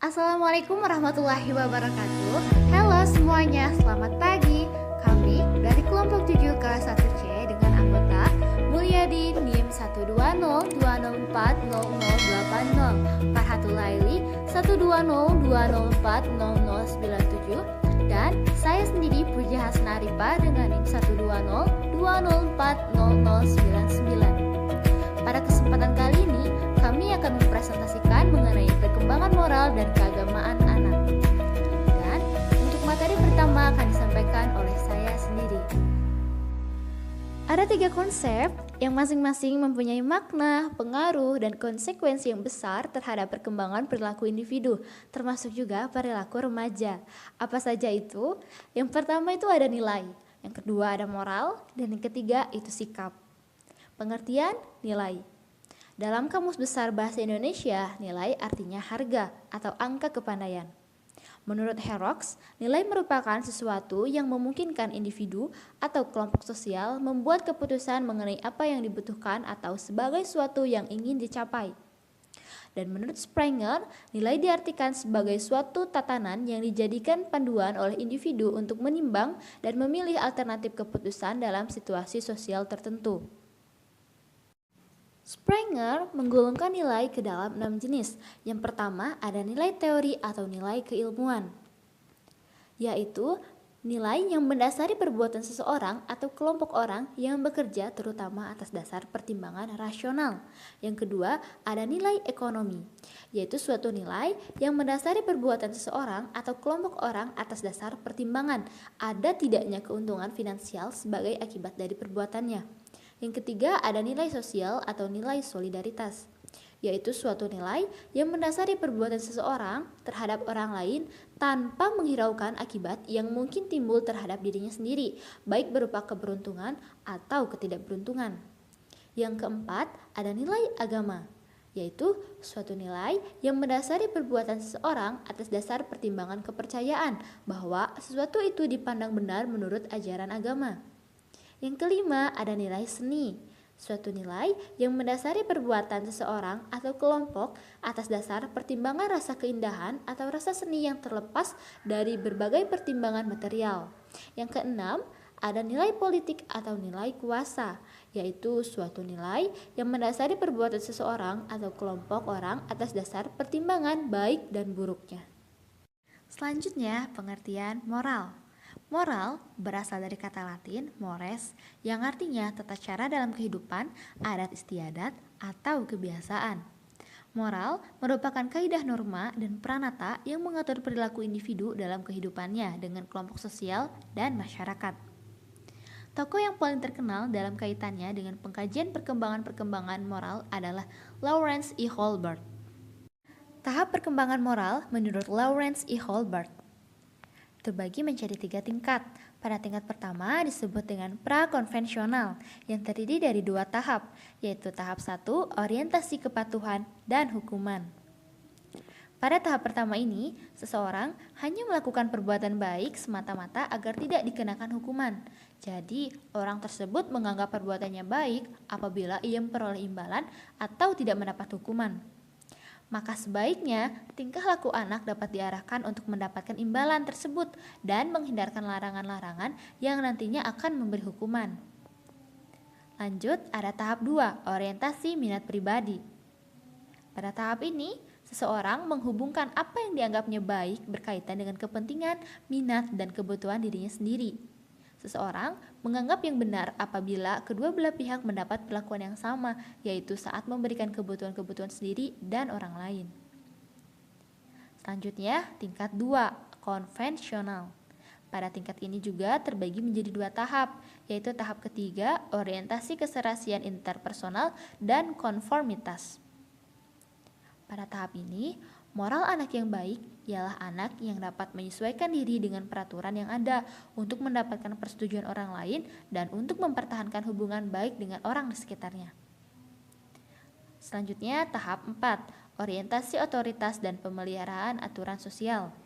Assalamualaikum warahmatullahi wabarakatuh. Halo semuanya, selamat pagi. Kami dari kelompok 7 kelas 1C dengan anggota Mulyadi NIM 120204080, Farhatul Laili 120204097, dan saya sendiri Puja Hasna Arifa dengan NIM 120204099. Pada kesempatan kali ini, kami akan mempresentasikan mengenai perkembangan moral dan keagamaan anak. Dan untuk materi pertama akan disampaikan oleh saya sendiri. Ada 3 konsep yang masing-masing mempunyai makna, pengaruh, dan konsekuensi yang besar terhadap perkembangan perilaku individu, termasuk juga perilaku remaja. Apa saja itu? Yang pertama itu ada nilai, yang kedua ada moral, dan yang ketiga itu sikap. Pengertian nilai. Dalam Kamus Besar Bahasa Indonesia, nilai artinya harga atau angka kepandaian. Menurut Herox, nilai merupakan sesuatu yang memungkinkan individu atau kelompok sosial membuat keputusan mengenai apa yang dibutuhkan atau sebagai suatu yang ingin dicapai. Dan menurut Springer, nilai diartikan sebagai suatu tatanan yang dijadikan panduan oleh individu untuk menimbang dan memilih alternatif keputusan dalam situasi sosial tertentu. Springer menggolongkan nilai ke dalam 6 jenis. Yang pertama ada nilai teori atau nilai keilmuan, yaitu nilai yang mendasari perbuatan seseorang atau kelompok orang yang bekerja terutama atas dasar pertimbangan rasional. Yang kedua ada nilai ekonomi, yaitu suatu nilai yang mendasari perbuatan seseorang atau kelompok orang atas dasar pertimbangan ada tidaknya keuntungan finansial sebagai akibat dari perbuatannya. Yang ketiga ada nilai sosial atau nilai solidaritas, yaitu suatu nilai yang mendasari perbuatan seseorang terhadap orang lain tanpa menghiraukan akibat yang mungkin timbul terhadap dirinya sendiri, baik berupa keberuntungan atau ketidakberuntungan. Yang keempat ada nilai agama, yaitu suatu nilai yang mendasari perbuatan seseorang atas dasar pertimbangan kepercayaan bahwa sesuatu itu dipandang benar menurut ajaran agama. Yang kelima ada nilai seni, suatu nilai yang mendasari perbuatan seseorang atau kelompok atas dasar pertimbangan rasa keindahan atau rasa seni yang terlepas dari berbagai pertimbangan material. Yang keenam ada nilai politik atau nilai kuasa, yaitu suatu nilai yang mendasari perbuatan seseorang atau kelompok orang atas dasar pertimbangan baik dan buruknya. Selanjutnya pengertian moral. Moral berasal dari kata Latin mores yang artinya tata cara dalam kehidupan, adat istiadat, atau kebiasaan. Moral merupakan kaidah norma dan pranata yang mengatur perilaku individu dalam kehidupannya dengan kelompok sosial dan masyarakat. Tokoh yang paling terkenal dalam kaitannya dengan pengkajian perkembangan moral adalah Lawrence E. Holbert. Tahap perkembangan moral menurut Lawrence E. Holbert terbagi menjadi 3 tingkat. Pada tingkat pertama disebut dengan prakonvensional yang terdiri dari 2 tahap, yaitu tahap 1 orientasi kepatuhan dan hukuman. Pada tahap pertama ini, seseorang hanya melakukan perbuatan baik semata-mata agar tidak dikenakan hukuman. Jadi, orang tersebut menganggap perbuatannya baik apabila ia memperoleh imbalan atau tidak mendapat hukuman. Maka sebaiknya tingkah laku anak dapat diarahkan untuk mendapatkan imbalan tersebut dan menghindarkan larangan-larangan yang nantinya akan memberi hukuman. Lanjut, ada tahap 2, orientasi minat pribadi. Pada tahap ini, seseorang menghubungkan apa yang dianggapnya baik berkaitan dengan kepentingan, minat, dan kebutuhan dirinya sendiri. Seseorang menganggap yang benar apabila kedua belah pihak mendapat perlakuan yang sama, yaitu saat memberikan kebutuhan-kebutuhan sendiri dan orang lain. Selanjutnya, tingkat 2, konvensional. Pada tingkat ini juga terbagi menjadi 2 tahap, yaitu tahap ketiga, orientasi keserasian interpersonal dan konformitas. Pada tahap ini, moral anak yang baik ialah anak yang dapat menyesuaikan diri dengan peraturan yang ada untuk mendapatkan persetujuan orang lain dan untuk mempertahankan hubungan baik dengan orang di sekitarnya. Selanjutnya, tahap 4, orientasi otoritas dan pemeliharaan aturan sosial.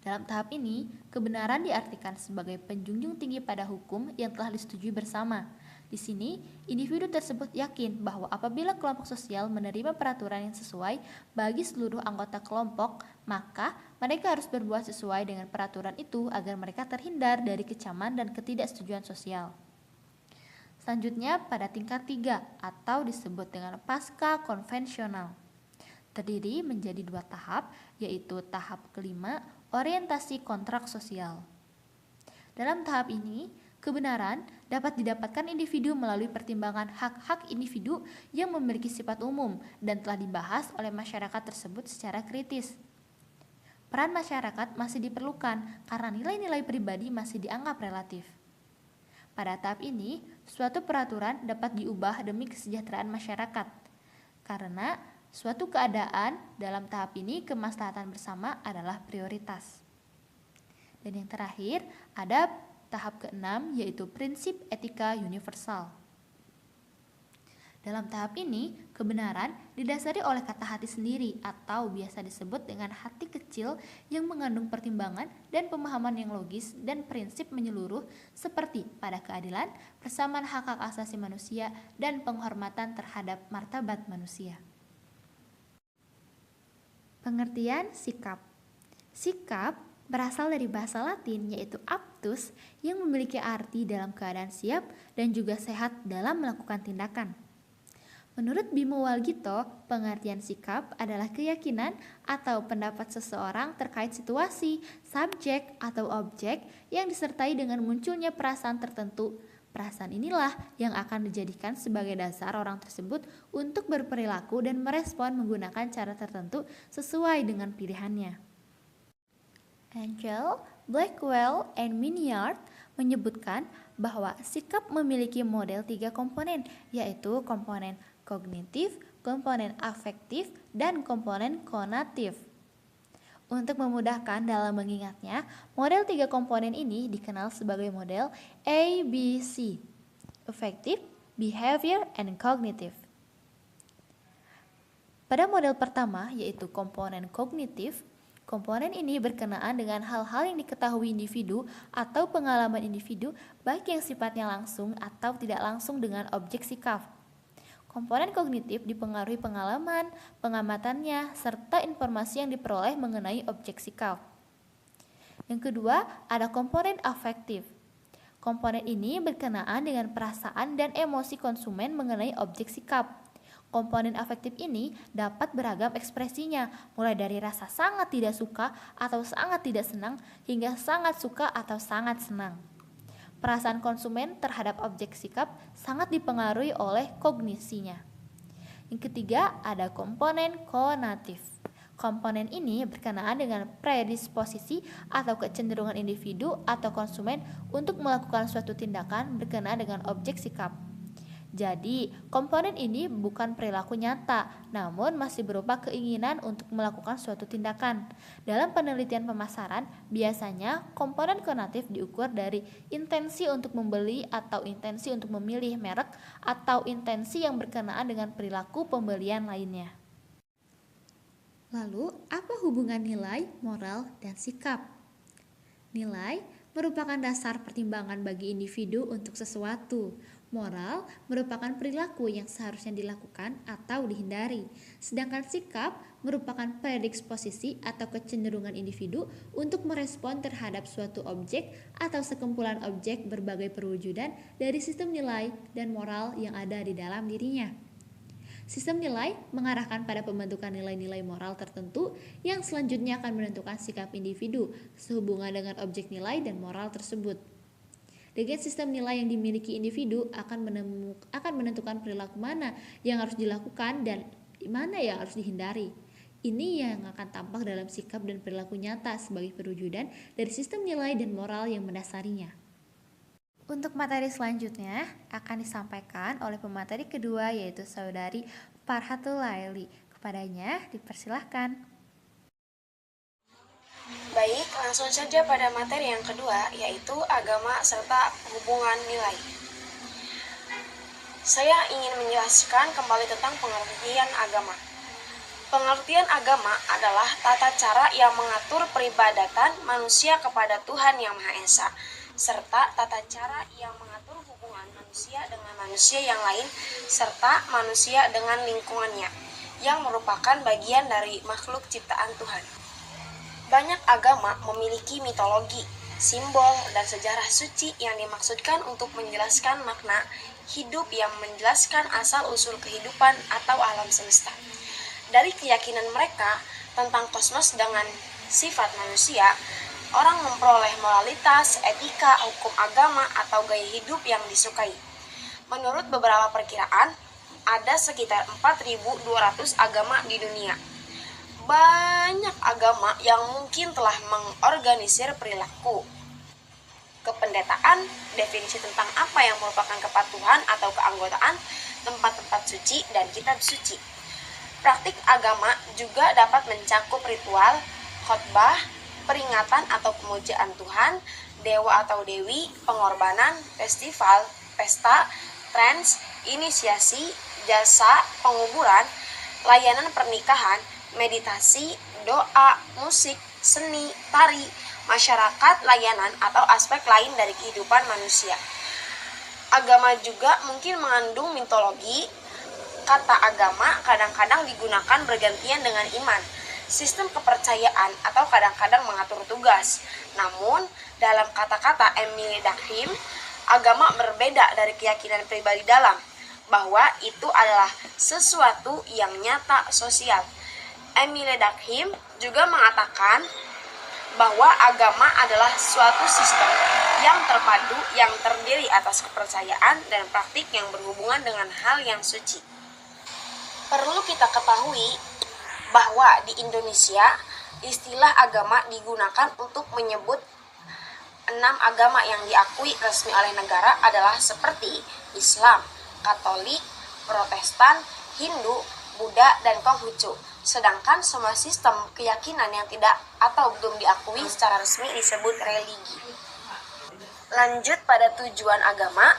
Dalam tahap ini, kebenaran diartikan sebagai penjunjung tinggi pada hukum yang telah disetujui bersama. Di sini, individu tersebut yakin bahwa apabila kelompok sosial menerima peraturan yang sesuai bagi seluruh anggota kelompok, maka mereka harus berbuat sesuai dengan peraturan itu agar mereka terhindar dari kecaman dan ketidaksetujuan sosial. Selanjutnya, pada tingkat 3 atau disebut dengan pasca konvensional, terdiri menjadi 2 tahap, yaitu tahap kelima, orientasi kontrak sosial. Dalam tahap ini, kebenaran dapat didapatkan individu melalui pertimbangan hak-hak individu yang memiliki sifat umum dan telah dibahas oleh masyarakat tersebut secara kritis. Peran masyarakat masih diperlukan karena nilai-nilai pribadi masih dianggap relatif. Pada tahap ini, suatu peraturan dapat diubah demi kesejahteraan masyarakat. Karena suatu keadaan dalam tahap ini kemaslahatan bersama adalah prioritas. Dan yang terakhir, ada tahap keenam, yaitu prinsip etika universal. Dalam tahap ini, kebenaran didasari oleh kata hati sendiri atau biasa disebut dengan hati kecil yang mengandung pertimbangan dan pemahaman yang logis dan prinsip menyeluruh seperti pada keadilan, persamaan hak-hak asasi manusia, dan penghormatan terhadap martabat manusia. Pengertian sikap. Sikap berasal dari bahasa Latin yaitu aptus yang memiliki arti dalam keadaan siap dan juga sehat dalam melakukan tindakan. Menurut Bimo Walgito, pengertian sikap adalah keyakinan atau pendapat seseorang terkait situasi, subjek atau objek yang disertai dengan munculnya perasaan tertentu. Perasaan inilah yang akan dijadikan sebagai dasar orang tersebut untuk berperilaku dan merespon menggunakan cara tertentu sesuai dengan pilihannya. Angel, Blackwell, and Minyard menyebutkan bahwa sikap memiliki model 3 komponen, yaitu komponen kognitif, komponen afektif, dan komponen konatif. Untuk memudahkan dalam mengingatnya, model 3 komponen ini dikenal sebagai model ABC, Affective, Behavior, and Cognitive. Pada model pertama, yaitu komponen kognitif, komponen ini berkenaan dengan hal-hal yang diketahui individu atau pengalaman individu, baik yang sifatnya langsung atau tidak langsung dengan objek sikap. Komponen kognitif dipengaruhi pengalaman, pengamatannya, serta informasi yang diperoleh mengenai objek sikap. Yang kedua, ada komponen afektif. Komponen ini berkenaan dengan perasaan dan emosi konsumen mengenai objek sikap. Komponen afektif ini dapat beragam ekspresinya, mulai dari rasa sangat tidak suka atau sangat tidak senang, hingga sangat suka atau sangat senang. Perasaan konsumen terhadap objek sikap sangat dipengaruhi oleh kognisinya. Yang ketiga, ada komponen konatif. Komponen ini berkenaan dengan predisposisi atau kecenderungan individu atau konsumen untuk melakukan suatu tindakan berkenaan dengan objek sikap. Jadi, komponen ini bukan perilaku nyata, namun masih berupa keinginan untuk melakukan suatu tindakan. Dalam penelitian pemasaran, biasanya komponen konatif diukur dari intensi untuk membeli atau intensi untuk memilih merek atau intensi yang berkenaan dengan perilaku pembelian lainnya. Lalu, apa hubungan nilai, moral, dan sikap? Nilai merupakan dasar pertimbangan bagi individu untuk sesuatu. Moral merupakan perilaku yang seharusnya dilakukan atau dihindari, sedangkan sikap merupakan predisposisi atau kecenderungan individu untuk merespon terhadap suatu objek atau sekumpulan objek berbagai perwujudan dari sistem nilai dan moral yang ada di dalam dirinya. Sistem nilai mengarahkan pada pembentukan nilai-nilai moral tertentu yang selanjutnya akan menentukan sikap individu sehubungan dengan objek nilai dan moral tersebut. Dengan sistem nilai yang dimiliki individu akan menentukan perilaku mana yang harus dilakukan dan mana yang harus dihindari. Ini yang akan tampak dalam sikap dan perilaku nyata sebagai perwujudan dari sistem nilai dan moral yang mendasarinya. Untuk materi selanjutnya akan disampaikan oleh pemateri kedua, yaitu saudari Farhatul Laili. Kepadanya dipersilahkan. Baik, langsung saja pada materi yang kedua, yaitu agama serta hubungan nilai. Saya ingin menjelaskan kembali tentang pengertian agama. Pengertian agama adalah tata cara yang mengatur peribadatan manusia kepada Tuhan Yang Maha Esa, serta tata cara yang mengatur hubungan manusia dengan manusia yang lain, serta manusia dengan lingkungannya, yang merupakan bagian dari makhluk ciptaan Tuhan. Banyak agama memiliki mitologi, simbol, dan sejarah suci yang dimaksudkan untuk menjelaskan makna hidup, yang menjelaskan asal-usul kehidupan atau alam semesta. Dari keyakinan mereka tentang kosmos dengan sifat manusia, orang memperoleh moralitas, etika, hukum agama, atau gaya hidup yang disukai. Menurut beberapa perkiraan, ada sekitar 4.200 agama di dunia. Banyak agama yang mungkin telah mengorganisir perilaku, kependetaan, definisi tentang apa yang merupakan kepatuhan atau keanggotaan, tempat-tempat suci, dan kitab suci. Praktik agama juga dapat mencakup ritual, khotbah, peringatan atau pemujaan Tuhan, dewa atau dewi, pengorbanan, festival, pesta, trans, inisiasi, jasa, penguburan, layanan pernikahan, meditasi, doa, musik, seni, tari, masyarakat, layanan, atau aspek lain dari kehidupan manusia. Agama juga mungkin mengandung mitologi. Kata agama kadang-kadang digunakan bergantian dengan iman, sistem kepercayaan, atau kadang-kadang mengatur tugas. Namun, dalam kata-kata Emile Durkheim, agama berbeda dari keyakinan pribadi dalam, bahwa itu adalah sesuatu yang nyata sosial. Emile Durkheim juga mengatakan bahwa agama adalah suatu sistem yang terpadu yang terdiri atas kepercayaan dan praktik yang berhubungan dengan hal yang suci. Perlu kita ketahui bahwa di Indonesia istilah agama digunakan untuk menyebut 6 agama yang diakui resmi oleh negara adalah seperti Islam, Katolik, Protestan, Hindu, Buddha, dan Konghucu. Sedangkan semua sistem keyakinan yang tidak atau belum diakui secara resmi disebut religi. Lanjut pada tujuan agama.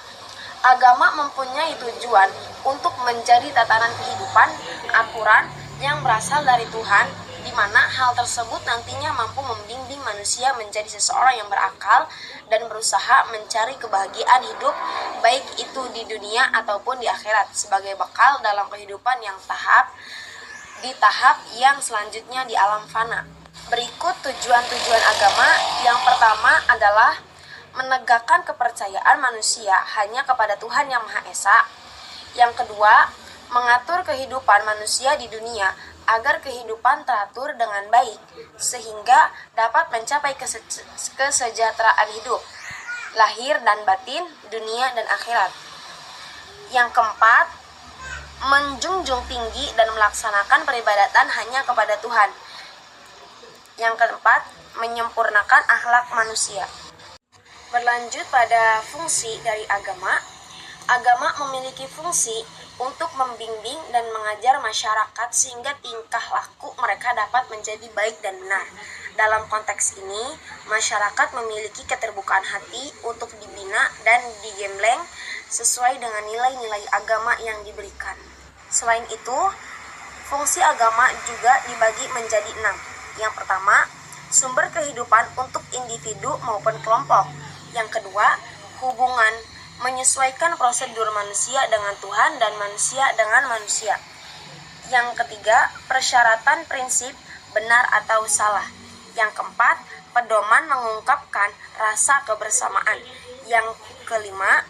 Agama mempunyai tujuan untuk menjadi tatanan kehidupan, aturan yang berasal dari Tuhan, di mana hal tersebut nantinya mampu membimbing manusia menjadi seseorang yang berakal dan berusaha mencari kebahagiaan hidup, baik itu di dunia ataupun di akhirat, sebagai bekal dalam kehidupan yang di tahap yang selanjutnya di alam fana. Berikut tujuan-tujuan agama. Yang pertama adalah menegakkan kepercayaan manusia hanya kepada Tuhan Yang Maha Esa. Yang kedua, mengatur kehidupan manusia di dunia agar kehidupan teratur dengan baik, sehingga dapat mencapai kesejahteraan hidup, lahir dan batin, dunia dan akhirat. Yang keempat, menjunjung tinggi dan melaksanakan peribadatan hanya kepada Tuhan. Yang keempat, menyempurnakan akhlak manusia. Berlanjut pada fungsi dari agama. Agama memiliki fungsi untuk membimbing dan mengajar masyarakat sehingga tingkah laku mereka dapat menjadi baik dan benar. Dalam konteks ini, masyarakat memiliki keterbukaan hati untuk dibina dan digembleng sesuai dengan nilai-nilai agama yang diberikan. Selain itu, fungsi agama juga dibagi menjadi 6. Yang pertama, sumber kehidupan untuk individu maupun kelompok. Yang kedua, hubungan menyesuaikan prosedur manusia dengan Tuhan dan manusia dengan manusia. Yang ketiga, persyaratan prinsip benar atau salah. Yang keempat, pedoman mengungkapkan rasa kebersamaan. Yang kelima,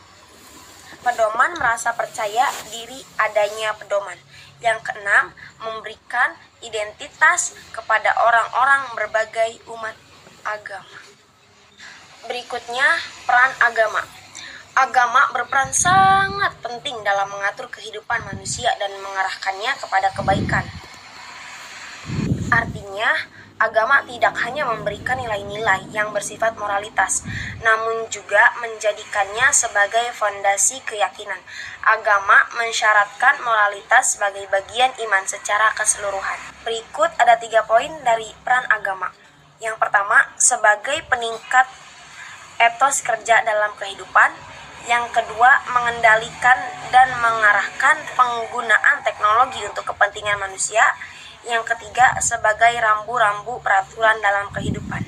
pedoman merasa percaya diri adanya pedoman. Yang keenam, memberikan identitas kepada orang-orang berbagai umat agama. Berikutnya, peran agama. Agama berperan sangat penting dalam mengatur kehidupan manusia dan mengarahkannya kepada kebaikan. Artinya, agama tidak hanya memberikan nilai-nilai yang bersifat moralitas, namun juga menjadikannya sebagai fondasi keyakinan. Agama mensyaratkan moralitas sebagai bagian iman secara keseluruhan. Berikut ada 3 poin dari peran agama. Yang pertama, sebagai peningkat etos kerja dalam kehidupan. Yang kedua, mengendalikan dan mengarahkan penggunaan teknologi untuk kepentingan manusia. Yang ketiga, sebagai rambu-rambu peraturan dalam kehidupan.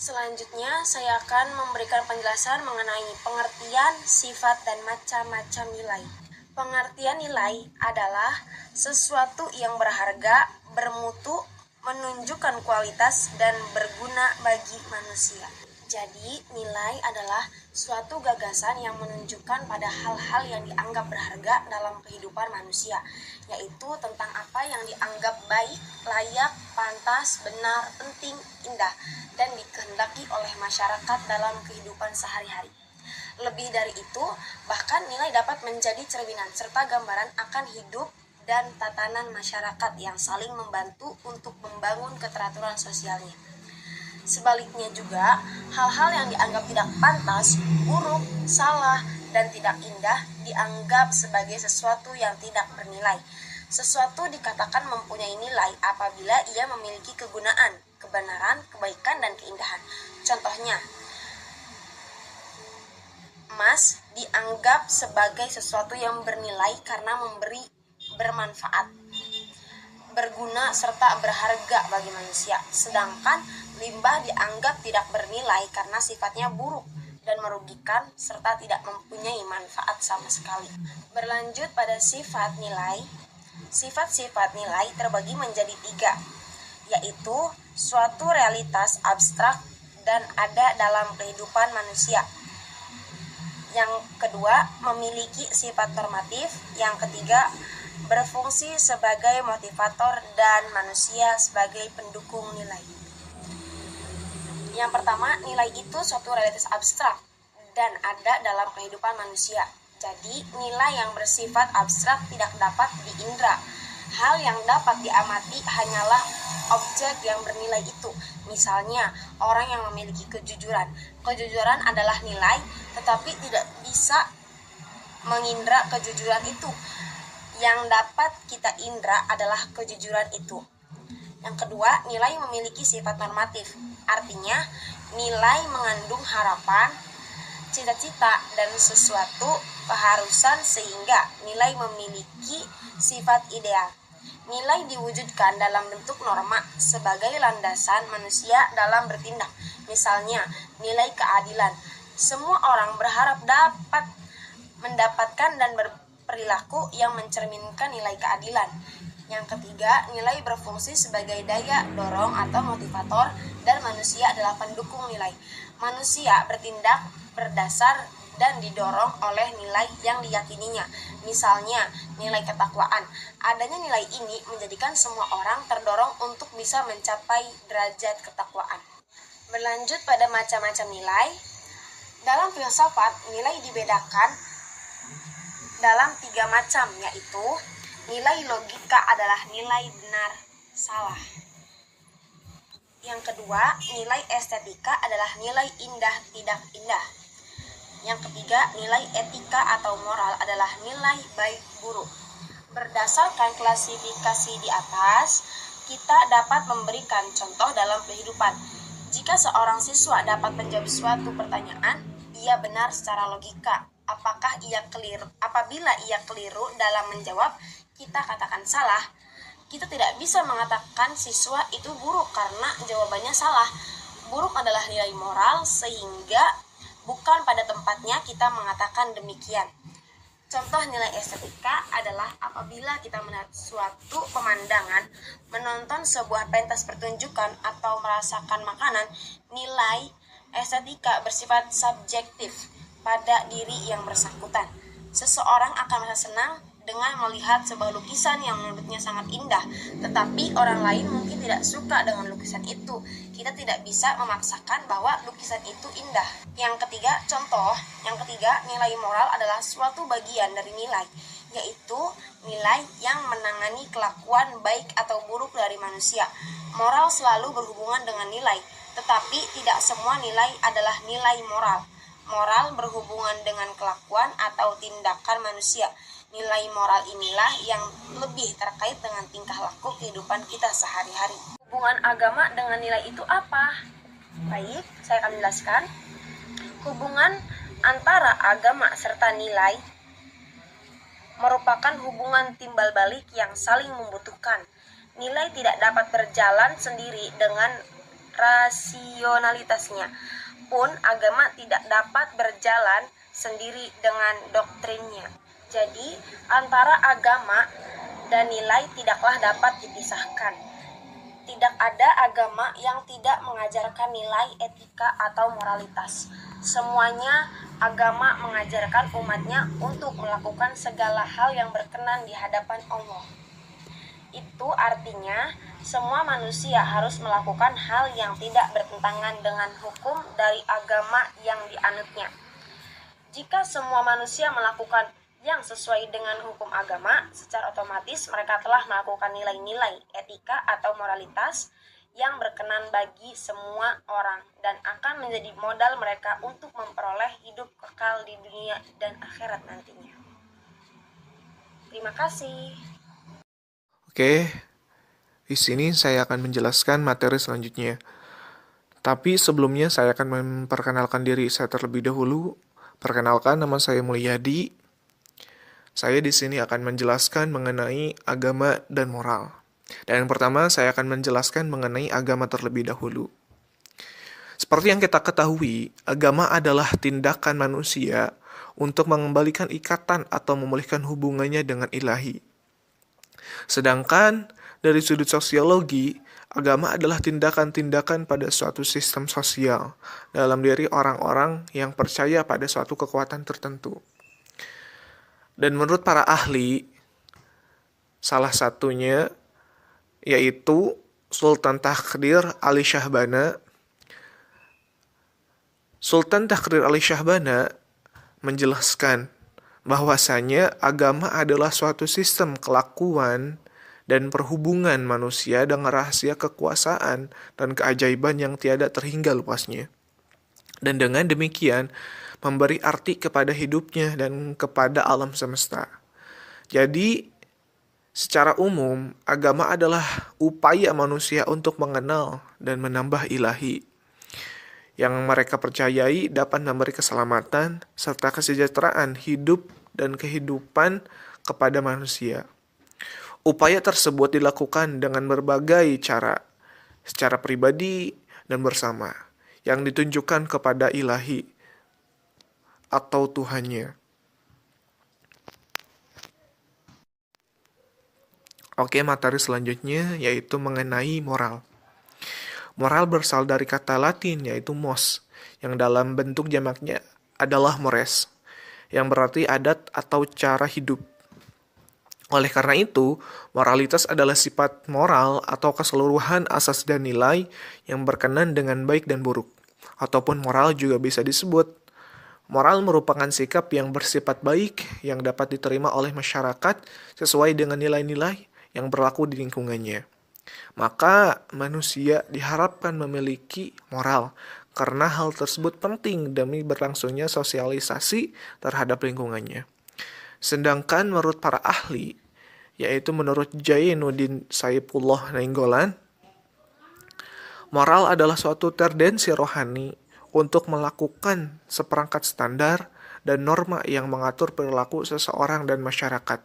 Selanjutnya, saya akan memberikan penjelasan mengenai pengertian, sifat, dan macam-macam nilai. Pengertian nilai adalah sesuatu yang berharga, bermutu, menunjukkan kualitas, dan berguna bagi manusia. Jadi, nilai adalah suatu gagasan yang menunjukkan pada hal-hal yang dianggap berharga dalam kehidupan manusia, yaitu tentang apa yang dianggap baik, layak, pantas, benar, penting, indah, dan dikehendaki oleh masyarakat dalam kehidupan sehari-hari. Lebih dari itu, bahkan nilai dapat menjadi cerminan serta gambaran akan hidup dan tatanan masyarakat yang saling membantu untuk membangun keteraturan sosialnya. Sebaliknya juga, hal-hal yang dianggap tidak pantas, buruk, salah, dan tidak indah dianggap sebagai sesuatu yang tidak bernilai. Sesuatu dikatakan mempunyai nilai apabila ia memiliki kegunaan, kebenaran, kebaikan, dan keindahan. Contohnya, emas dianggap sebagai sesuatu yang bernilai karena memberi bermanfaat, berguna, serta berharga bagi manusia. Sedangkan limbah dianggap tidak bernilai karena sifatnya buruk dan merugikan serta tidak mempunyai manfaat sama sekali. Berlanjut pada sifat nilai. Sifat-sifat nilai terbagi menjadi 3, yaitu suatu realitas abstrak dan ada dalam kehidupan manusia. Yang kedua, memiliki sifat normatif. Yang ketiga, berfungsi sebagai motivator dan manusia sebagai pendukung nilai. Yang pertama, nilai itu suatu realitas abstrak dan ada dalam kehidupan manusia. Jadi, nilai yang bersifat abstrak tidak dapat diindra. Hal yang dapat diamati hanyalah objek yang bernilai itu. Misalnya, orang yang memiliki kejujuran. Kejujuran adalah nilai, tetapi tidak bisa mengindra kejujuran itu. Yang dapat kita indra adalah kejujuran itu. Yang kedua, nilai memiliki sifat normatif. Artinya, nilai mengandung harapan, cita-cita, dan sesuatu keharusan sehingga nilai memiliki sifat ideal. Nilai diwujudkan dalam bentuk norma sebagai landasan manusia dalam bertindak. Misalnya, nilai keadilan. Semua orang berharap dapat mendapatkan dan berperilaku yang mencerminkan nilai keadilan. Yang ketiga, nilai berfungsi sebagai daya dorong atau motivator dan manusia adalah pendukung nilai. Manusia bertindak berdasar dan didorong oleh nilai yang diyakininya. Misalnya, nilai ketakwaan. Adanya nilai ini menjadikan semua orang terdorong untuk bisa mencapai derajat ketakwaan. Berlanjut pada macam-macam nilai. Dalam filsafat, nilai dibedakan dalam 3 macam, yaitu nilai logika adalah nilai benar, salah. Yang kedua, nilai estetika adalah nilai indah, tidak indah. Yang ketiga, nilai etika atau moral adalah nilai baik buruk. Berdasarkan klasifikasi di atas, kita dapat memberikan contoh dalam kehidupan. Jika seorang siswa dapat menjawab suatu pertanyaan, ia benar secara logika. Apabila ia keliru dalam menjawab, kita katakan salah. Kita tidak bisa mengatakan siswa itu buruk karena jawabannya salah. Buruk adalah nilai moral sehingga bukan pada tempatnya kita mengatakan demikian. Contoh nilai estetika adalah apabila kita melihat suatu pemandangan, menonton sebuah pentas pertunjukan atau merasakan makanan, nilai estetika bersifat subjektif pada diri yang bersangkutan. Seseorang akan merasa senang dengan melihat sebuah lukisan yang menurutnya sangat indah, tetapi orang lain mungkin tidak suka dengan lukisan itu. Kita tidak bisa memaksakan bahwa lukisan itu indah. Yang ketiga, nilai moral adalah suatu bagian dari nilai, yaitu nilai yang menangani kelakuan baik atau buruk dari manusia. Moral selalu berhubungan dengan nilai, tetapi tidak semua nilai adalah nilai moral. Moral berhubungan dengan kelakuan atau tindakan manusia. Nilai moral inilah yang lebih terkait dengan tingkah laku kehidupan kita sehari-hari. Hubungan agama dengan nilai itu apa? Baik, saya akan menjelaskan. Hubungan antara agama serta nilai merupakan hubungan timbal balik yang saling membutuhkan. Nilai tidak dapat berjalan sendiri dengan rasionalitasnya. Pun agama tidak dapat berjalan sendiri dengan doktrinnya. Jadi, antara agama dan nilai tidaklah dapat dipisahkan. Tidak ada agama yang tidak mengajarkan nilai etika atau moralitas. Semuanya agama mengajarkan umatnya untuk melakukan segala hal yang berkenan di hadapan Allah. Itu artinya semua manusia harus melakukan hal yang tidak bertentangan dengan hukum dari agama yang dianutnya. Jika semua manusia melakukan yang sesuai dengan hukum agama, secara otomatis mereka telah melakukan nilai-nilai etika atau moralitas yang berkenan bagi semua orang dan akan menjadi modal mereka untuk memperoleh hidup kekal di dunia dan akhirat nantinya. Terima kasih. Oke, di sini saya akan menjelaskan materi selanjutnya. Tapi sebelumnya saya akan memperkenalkan diri saya terlebih dahulu. Perkenalkan, nama saya Mulyadi. Saya di sini akan menjelaskan mengenai agama dan moral. Dan yang pertama, saya akan menjelaskan mengenai agama terlebih dahulu. Seperti yang kita ketahui, agama adalah tindakan manusia untuk mengembalikan ikatan atau memulihkan hubungannya dengan ilahi. Sedangkan dari sudut sosiologi, agama adalah tindakan-tindakan pada suatu sistem sosial dalam diri orang-orang yang percaya pada suatu kekuatan tertentu. Dan menurut para ahli, salah satunya yaitu Sultan Takhrir Ali Shahbana. Sultan Takhrir Ali Shahbana menjelaskan bahwasanya agama adalah suatu sistem kelakuan dan perhubungan manusia dengan rahasia kekuasaan dan keajaiban yang tiada terhingga luasnya. Dan dengan demikian, memberi arti kepada hidupnya dan kepada alam semesta. Jadi, secara umum, agama adalah upaya manusia untuk mengenal dan menambah ilahi, yang mereka percayai dapat memberi keselamatan serta kesejahteraan hidup dan kehidupan kepada manusia. Upaya tersebut dilakukan dengan berbagai cara, secara pribadi dan bersama, yang ditunjukkan kepada ilahi atau Tuhannya. Oke, materi selanjutnya yaitu mengenai moral. Moral berasal dari kata Latin yaitu mos, yang dalam bentuk jamaknya adalah mores, yang berarti adat atau cara hidup. Oleh karena itu, moralitas adalah sifat moral atau keseluruhan asas dan nilai yang berkenan dengan baik dan buruk. Ataupun moral juga bisa disebut moral merupakan sikap yang bersifat baik yang dapat diterima oleh masyarakat sesuai dengan nilai-nilai yang berlaku di lingkungannya. Maka manusia diharapkan memiliki moral karena hal tersebut penting demi berlangsungnya sosialisasi terhadap lingkungannya. Sedangkan menurut para ahli, yaitu menurut Jainuddin Saifullah Nainggolan, moral adalah suatu tendensi rohani untuk melakukan seperangkat standar dan norma yang mengatur perilaku seseorang dan masyarakat.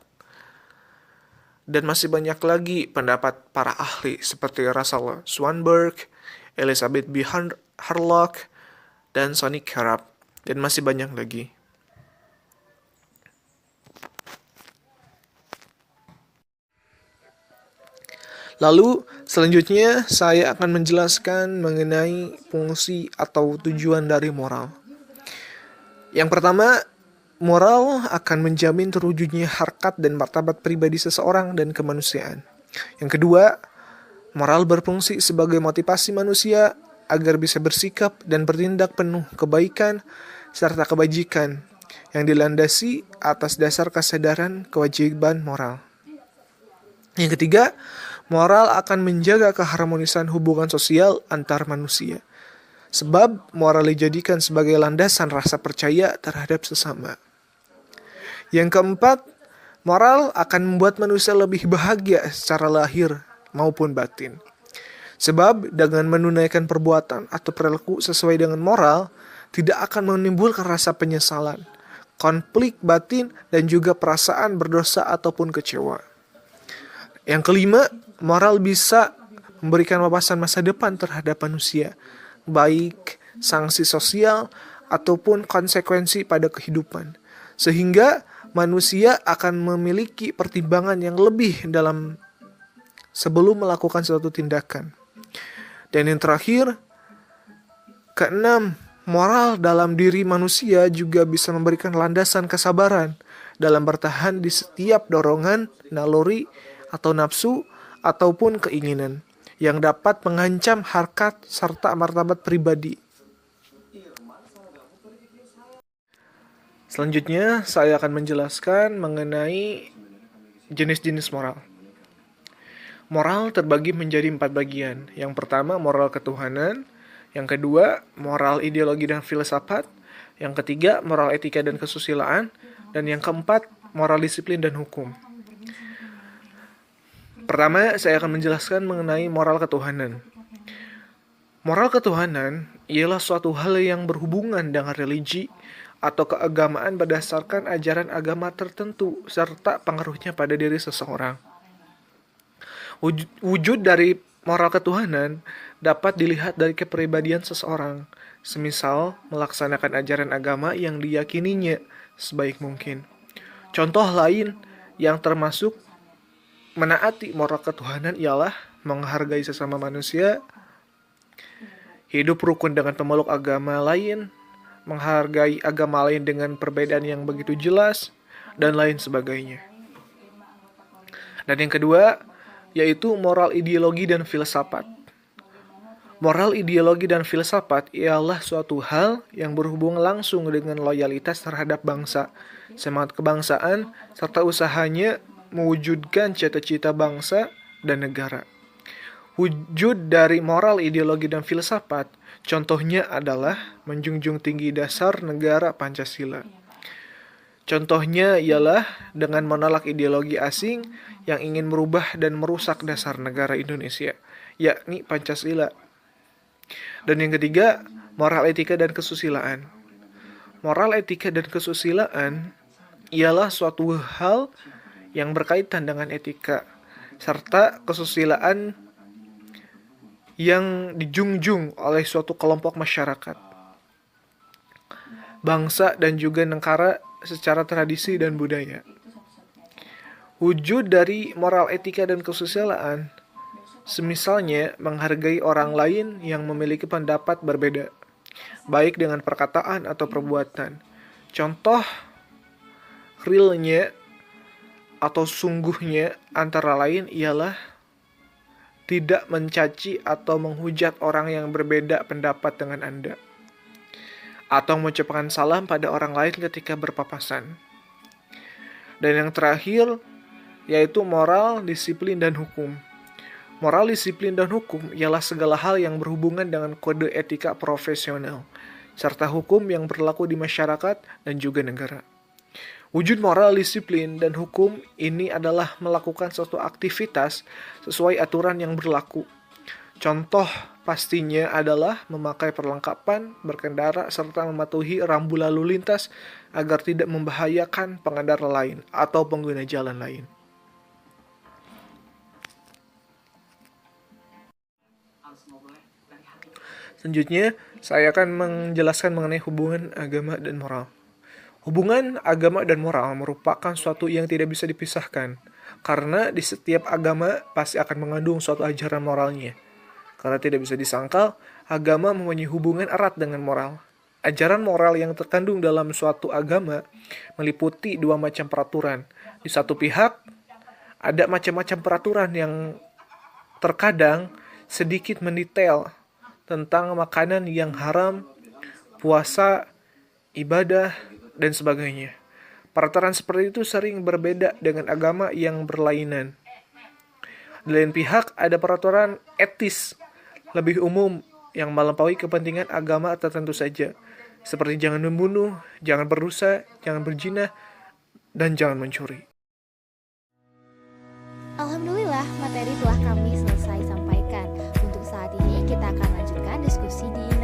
Dan masih banyak lagi pendapat para ahli seperti Russell Swanberg, Elizabeth B. Harlock, dan Sonny Carab, dan masih banyak lagi. Lalu selanjutnya saya akan menjelaskan mengenai fungsi atau tujuan dari moral. Yang pertama, moral akan menjamin terwujudnya harkat dan martabat pribadi seseorang dan kemanusiaan. Yang kedua, moral berfungsi sebagai motivasi manusia agar bisa bersikap dan bertindak penuh kebaikan serta kebajikan yang dilandasi atas dasar kesadaran kewajiban moral. Yang ketiga, moral akan menjaga keharmonisan hubungan sosial antar manusia. Sebab moral dijadikan sebagai landasan rasa percaya terhadap sesama. Yang keempat, moral akan membuat manusia lebih bahagia secara lahir maupun batin. Sebab dengan menunaikan perbuatan atau perilaku sesuai dengan moral, tidak akan menimbulkan rasa penyesalan, konflik batin, dan juga perasaan berdosa ataupun kecewa. Yang kelima, moral bisa memberikan wawasan masa depan terhadap manusia, baik sanksi sosial ataupun konsekuensi pada kehidupan. Sehingga manusia akan memiliki pertimbangan yang lebih dalam sebelum melakukan suatu tindakan. Dan yang terakhir, keenam, moral dalam diri manusia juga bisa memberikan landasan kesabaran dalam bertahan di setiap dorongan, naluri, atau nafsu, ataupun keinginan yang dapat mengancam harkat serta martabat pribadi. Selanjutnya, saya akan menjelaskan mengenai jenis-jenis moral. Moral terbagi menjadi 4 bagian. Yang pertama, moral ketuhanan. Yang kedua, moral ideologi dan filsafat. Yang ketiga, moral etika dan kesusilaan. Dan yang keempat, moral disiplin dan hukum. Pertama, saya akan menjelaskan mengenai moral ketuhanan. Moral ketuhanan ialah suatu hal yang berhubungan dengan religi atau keagamaan berdasarkan ajaran agama tertentu serta pengaruhnya pada diri seseorang. Wujud dari moral ketuhanan dapat dilihat dari kepribadian seseorang, semisal melaksanakan ajaran agama yang diyakininya sebaik mungkin. Contoh lain yang termasuk menaati moral ketuhanan ialah menghargai sesama manusia, hidup rukun dengan pemeluk agama lain, menghargai agama lain dengan perbedaan yang begitu jelas, dan lain sebagainya. Dan yang kedua, yaitu moral ideologi dan filsafat. Moral ideologi dan filsafat ialah suatu hal yang berhubungan langsung dengan loyalitas terhadap bangsa, semangat kebangsaan, serta usahanya mewujudkan cita-cita bangsa dan negara. Wujud dari moral ideologi dan filsafat, contohnya adalah menjunjung tinggi dasar negara Pancasila. Contohnya ialah dengan menolak ideologi asing yang ingin merubah dan merusak dasar negara Indonesia, yakni Pancasila. Dan yang ketiga, moral etika dan kesusilaan. Moral etika dan kesusilaan ialah suatu hal yang berkaitan dengan etika, serta kesusilaan yang dijunjung oleh suatu kelompok masyarakat, bangsa, dan juga negara secara tradisi dan budaya. Wujud dari moral etika dan kesusilaan, semisalnya menghargai orang lain yang memiliki pendapat berbeda, baik dengan perkataan atau perbuatan. Contoh realnya atau sungguhnya antara lain ialah tidak mencaci atau menghujat orang yang berbeda pendapat dengan Anda, atau mengucapkan salam pada orang lain ketika berpapasan. Dan yang terakhir, yaitu moral, disiplin, dan hukum. Moral, disiplin, dan hukum ialah segala hal yang berhubungan dengan kode etika profesional, serta hukum yang berlaku di masyarakat dan juga negara. Wujud moral, disiplin, dan hukum ini adalah melakukan suatu aktivitas sesuai aturan yang berlaku. Contoh pastinya adalah memakai perlengkapan berkendara serta mematuhi rambu lalu lintas agar tidak membahayakan pengendara lain atau pengguna jalan lain. Selanjutnya, saya akan menjelaskan mengenai hubungan agama dan moral. Hubungan agama dan moral merupakan suatu yang tidak bisa dipisahkan, karena di setiap agama pasti akan mengandung suatu ajaran moralnya. Karena tidak bisa disangkal, agama mempunyai hubungan erat dengan moral. Ajaran moral yang terkandung dalam suatu agama meliputi 2 macam peraturan. Di satu pihak, ada macam-macam peraturan yang terkadang sedikit mendetail tentang makanan yang haram, puasa, ibadah, dan sebagainya. Peraturan seperti itu sering berbeda dengan agama yang berlainan. Di lain pihak, ada peraturan etis lebih umum yang melampaui kepentingan agama tertentu saja, seperti jangan membunuh, jangan berdosa, jangan berzina, dan jangan mencuri. Alhamdulillah, materi telah kami selesai sampaikan. Untuk saat ini kita akan lanjutkan diskusi di